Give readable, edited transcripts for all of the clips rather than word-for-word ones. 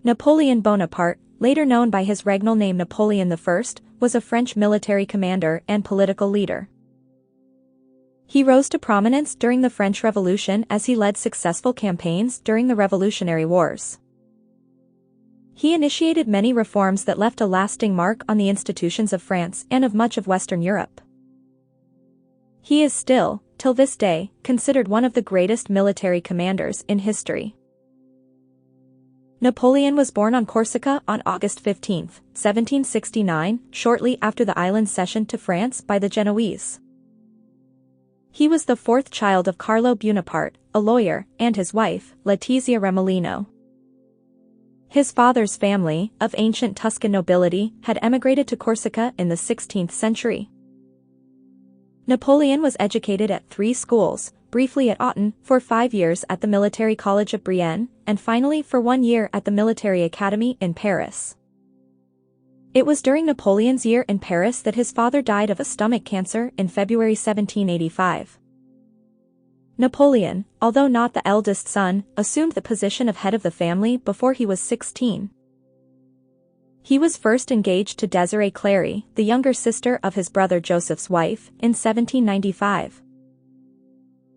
Napoleon Bonaparte, later known by his regnal name Napoleon I, was a French military commander and political leader. He rose to prominence during the French Revolution as he led successful campaigns during the Revolutionary Wars. He initiated many reforms that left a lasting mark on the institutions of France and of much of Western Europe. He is still, till this day, considered one of the greatest military commanders in history. Napoleon was born on Corsica on August 15, 1769, shortly after the island's cession to France by the Genoese. He was the fourth child of Carlo Bonaparte, a lawyer, and his wife, Letizia Remolino. His father's family, of ancient Tuscan nobility, had emigrated to Corsica in the 16th century. Napoleon was educated at 3 schools, briefly at Autun, for 5 years at the Military College of Brienne, and finally for 1 year at the Military Academy in Paris. It was during Napoleon's year in Paris that his father died of a stomach cancer in February 1785. Napoleon, although not the eldest son, assumed the position of head of the family before he was 16. He was first engaged to Désirée Clary, the younger sister of his brother Joseph's wife, in 1795.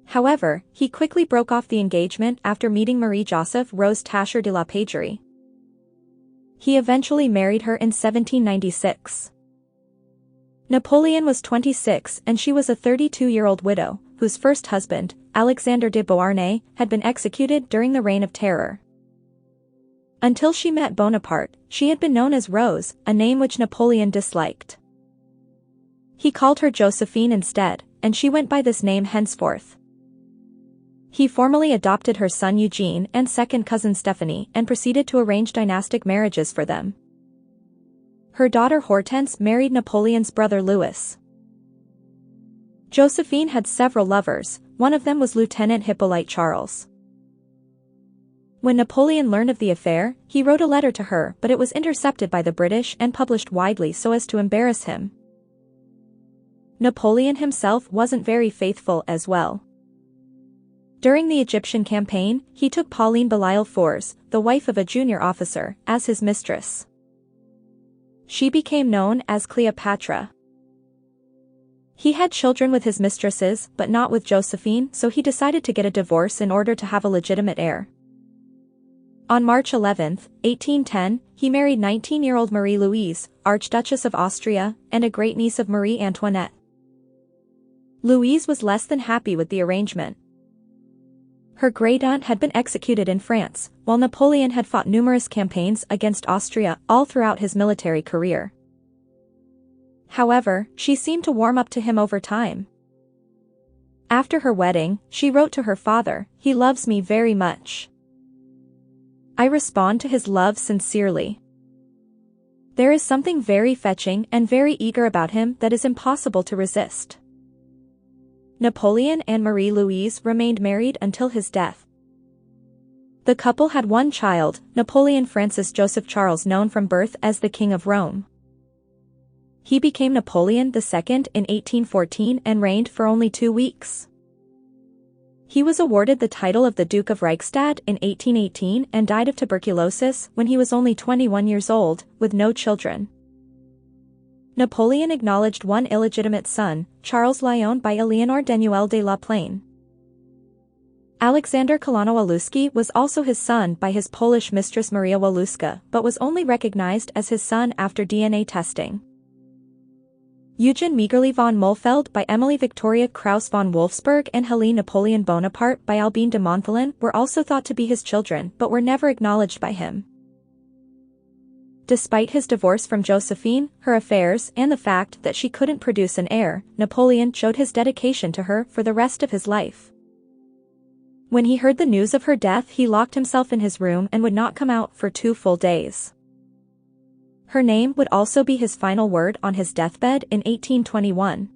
However, he quickly broke off the engagement after meeting Marie-Joseph Rose Tascher de la Pagerie. He eventually married her in 1796. Napoleon was 26 and she was a 32-year-old widow, whose first husband, Alexander de Beauharnais, had been executed during the Reign of Terror. Until she met Bonaparte, she had been known as Rose, a name which Napoleon disliked. He called her Josephine instead, and she went by this name henceforth. He formally adopted her son Eugene and second cousin Stephanie and proceeded to arrange dynastic marriages for them. Her daughter Hortense married Napoleon's brother Louis. Josephine had several lovers, one of them was Lieutenant Hippolyte Charles. When Napoleon learned of the affair, he wrote a letter to her, but it was intercepted by the British and published widely so as to embarrass him. Napoleon himself wasn't very faithful as well. During the Egyptian campaign, he took Pauline Belleisle-Fors, the wife of a junior officer, as his mistress. She became known as Cleopatra. He had children with his mistresses, but not with Josephine, so he decided to get a divorce in order to have a legitimate heir. On March 11, 1810, he married 19-year-old Marie-Louise, Archduchess of Austria, and a great-niece of Marie Antoinette. Louise was less than happy with the arrangement. Her great-aunt had been executed in France, while Napoleon had fought numerous campaigns against Austria all throughout his military career. However, she seemed to warm up to him over time. After her wedding, she wrote to her father, "He loves me very much. I respond to his love sincerely. There is something very fetching and very eager about him that is impossible to resist." Napoleon and Marie-Louise remained married until his death. The couple had 1 child, Napoleon Francis Joseph Charles, known from birth as the King of Rome. He became Napoleon II in 1814 and reigned for only 2 weeks. He was awarded the title of the Duke of Reichstadt in 1818 and died of tuberculosis when he was only 21 years old, with no children. Napoleon acknowledged 1 illegitimate son, Charles Lyon, by Eleanor Denuel de la Plaine. Alexander Kolano-Waluski was also his son by his Polish mistress Maria Waluska, but was only recognized as his son after DNA testing. Eugen Meagerly von Molfeld by Emily Victoria Krauss von Wolfsburg and Helene Napoleon Bonaparte by Albine de Montholin were also thought to be his children but were never acknowledged by him. Despite his divorce from Josephine, her affairs, and the fact that she couldn't produce an heir, Napoleon showed his dedication to her for the rest of his life. When he heard the news of her death, he locked himself in his room and would not come out for 2 full days. Her name would also be his final word on his deathbed in 1821.